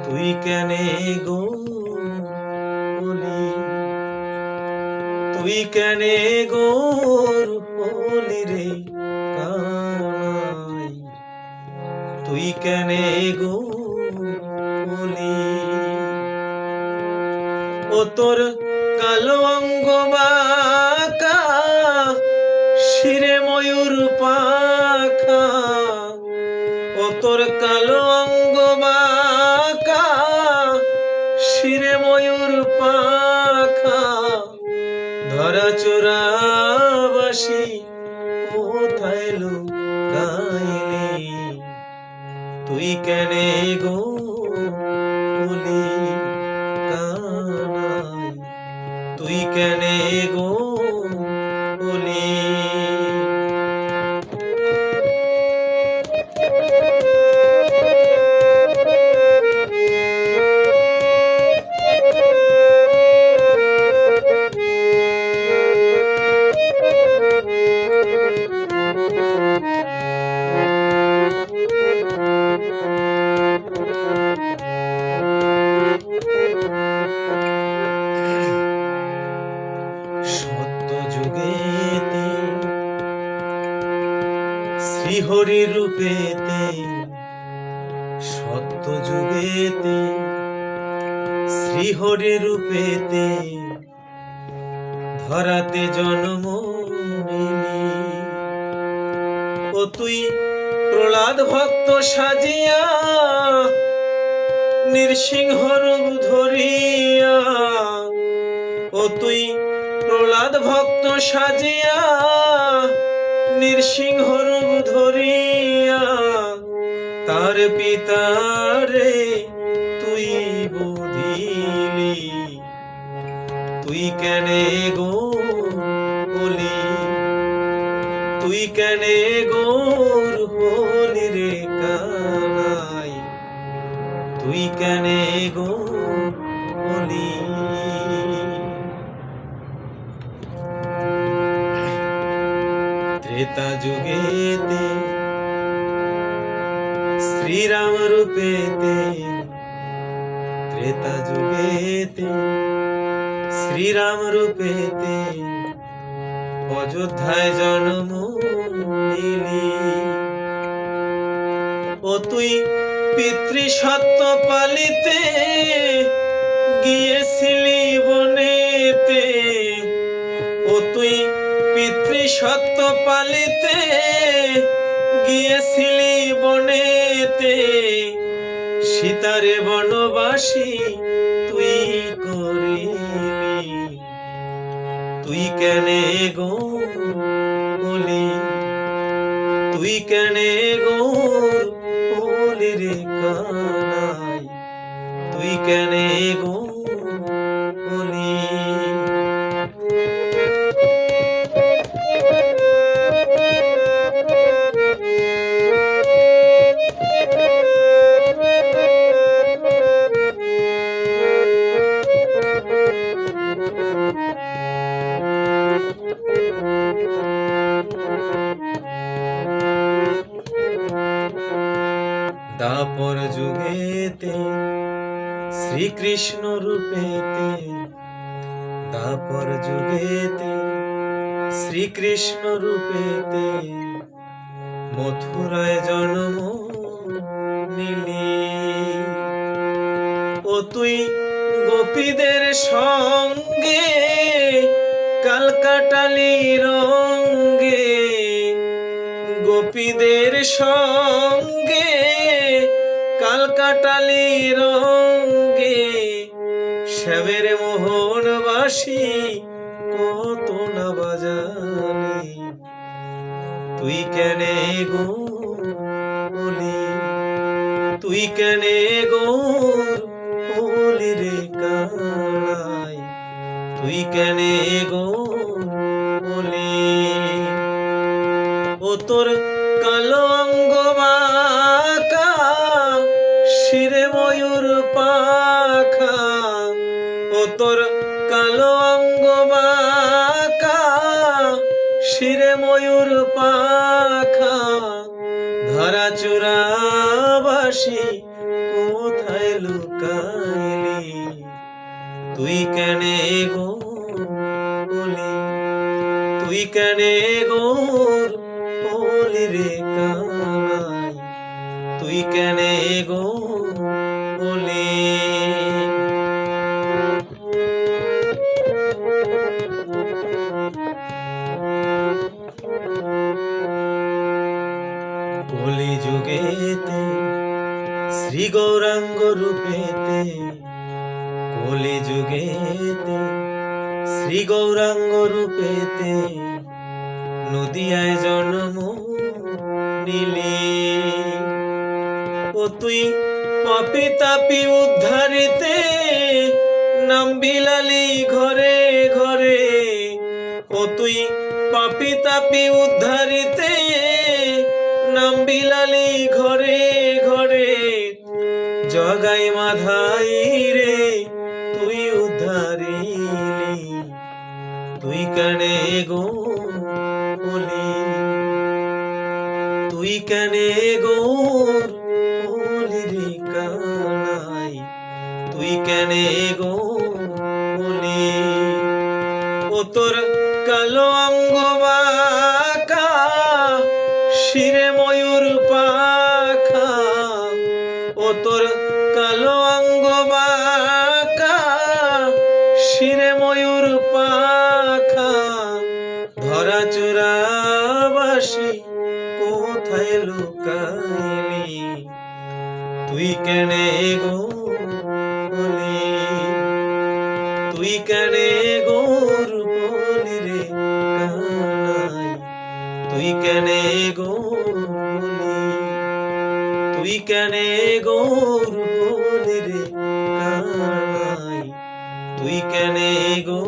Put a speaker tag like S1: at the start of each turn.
S1: তুই কেনে গো বলি, তুই কেনে গো বলি রে কানাই, তুই কেনে গো বলি। ও তোর কালো অঙ্গ বাঁকা, শিরে ময়ূর পাখা, ও তোর কালো অঙ্গ বাঁকা, শিরে ময়ূর পাখা, ধরা চোরা বাসি কোথায় লুকাইলি, তুই কেনে গো বলি কানাই, তুই কেনে গো বলি। সত্য যুগেতে শ্রীহরি রূপেতে, সত্য যুগেতে শ্রীহরি রূপেতে, ধরাতে জন্ম নিলি। ও তুই প্রহ্লাদ ভক্ত সাজিয়া, নৃসিংহ রূপ ধরিয়া, ও তুই প্রহ্লাদ ভক্ত সাজিয়া, নৃসিংহ রূপ ধরিয়া, তার পিতারে তুই বুঝিলি, তুই কেনে গো বলি, তুই কেনে গো বলি রে কানাই, তুই কেনে গো বলি। ত্রেতা যুগেতে শ্রীরাম রূপেতে, ত্রেতা যুগেতে শ্রীরাম রূপেতে, অযোধ্যায় জন্ম নিলি। ও তুই পিতৃসত্য পালিতে, গিয়েছিলি বনেতে, ও তুই পিতৃসত্য পালিতে, গিয়েছিলি বনেতে, সীতারে বনবাসী তুই করিলি, তুই কেনে গো বলি, তুই কেনে গো বলি রে কানাই, তুই কেনে গো বলি। দাপর যুগেতে শ্রীকৃষ্ণ রূপেতে, দাপর যুগেতে শ্রীকৃষ্ণ রূপেতে, মথুরায় জন্ম নিলি। ও তুই গোপীদের সঙ্গে কালকাটালি রঙ্গে, গোপীদের সঙ্গে কালকাটালি রঙ্গে, শ্যামের মোহনবাসী কত না বাজালি, তুই কেনে গো বলি, তুই কেনে গো বলি রে কানাই, তুই কেনে গো বলি। ও তোর কালো অঙ্গ বাঁকা, শিরে ময়ূর পাখা, ও তোর কালো অঙ্গ বাঁকা, শিরে ময়ূর পাখা, ধরা চোরা বাসি কোথায় লুকাইলি তুই কেনে গো বলি তুই কেনে গো বলি রে কানাই তুই কেনে গো বলি কলি যুগেতে শ্রী গৌরাঙ্গ রূপেতে কলি যুগেতে শ্রী গৌরাঙ্গ রূপেতে নদিয়ায় জন্ম নিলি ও তুই পাপি তাপি উদ্ধারিতে নাম বিলালি ঘরে ঘরে ও তুই পাপি তাপি উদ্ধারিতে নাম বিলালি ঘরে ঘরে জগাই মাধাই রে তুই উদ্ধারিলি তুই কেনে গো বলি তুই কেনে গো বলি রে কানাই তুই কেনে গো বলি ও তোর কালো অঙ্গ বাঁকা শিরে ময়ূর পাখা ও তোর কালো অঙ্গ বাঁকা শিরে ময়ূর পাখা ধরা চূড়াবাসী কোথায় লুকাইলি তুই কেনে গো বলি তুই কেনে গো বলি রে কানাই তুই কেনে গো বলি তুই কেনে গো বলি রে কানাই তুই কেনে গো